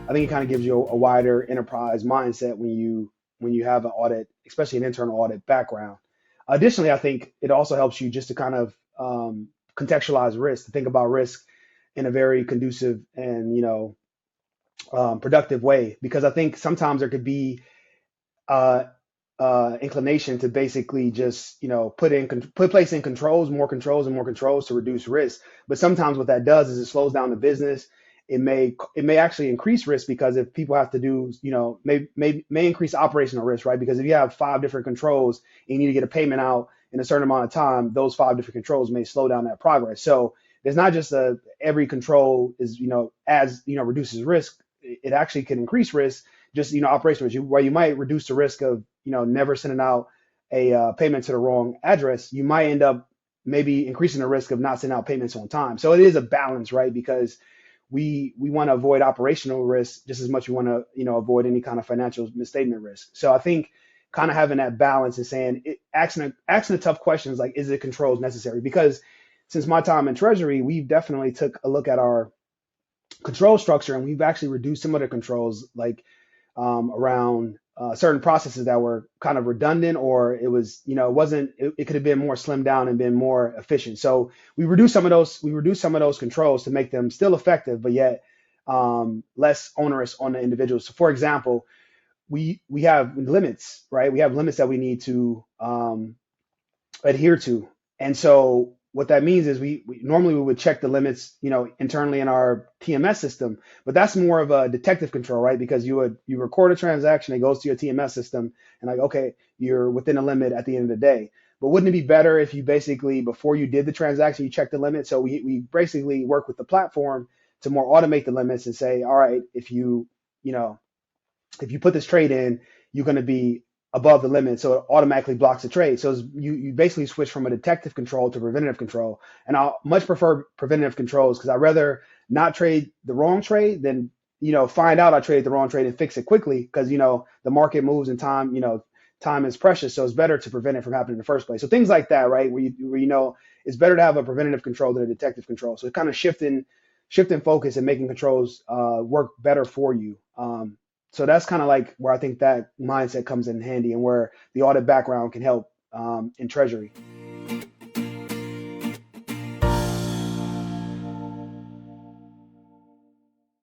I think it kind of gives you a wider enterprise mindset when you have an audit, especially an internal audit background. Additionally, I think it also helps you just to kind of contextualize risk, to think about risk in a very conducive and productive way. Because I think sometimes there could be uh, inclination to basically just put place in controls and more controls to reduce risk. But sometimes what that does is it slows down the business. It may actually increase risk because if people have to do may increase operational risk, right? Because if you have five different controls and you need to get a payment out in a certain amount of time, those five different controls may slow down that progress. So there's not just every control is as reduces risk. It actually can increase risk, just operational risk, where you might reduce the risk of never sending out a payment to the wrong address. You might end up maybe increasing the risk of not sending out payments on time. So it is a balance, right? Because we want to avoid operational risk just as much as we want to avoid any kind of financial misstatement risk. So I think kind of having that balance and saying asking the tough questions like, is the controls necessary? Because since my time in treasury, we've definitely took a look at our control structure, and we've actually reduced some of the controls, like around certain processes that were kind of redundant, or it was, it could have been more slimmed down and been more efficient. So we reduced some of those controls to make them still effective, but yet less onerous on the individuals. So for example, we have limits, right? We have limits that we need to adhere to. And so what that means is we normally we would check the limits, internally in our TMS system, but that's more of a detective control, right? Because you record a transaction, it goes to your TMS system, and like, okay, you're within a limit at the end of the day. But wouldn't it be better if you basically, before you did the transaction, you check the limit? So we basically work with the platform to more automate the limits and say, all right, if you put this trade in, you're going to be above the limit, so it automatically blocks the trade. So you basically switch from a detective control to preventative control. And I much prefer preventative controls because I'd rather not trade the wrong trade than find out I traded the wrong trade and fix it quickly, because the market moves and time is precious. So it's better to prevent it from happening in the first place. So things like that, right? Where it's better to have a preventative control than a detective control. So it's kind of shifting focus and making controls work better for you. So that's kind of like where I think that mindset comes in handy, and where the audit background can help in treasury.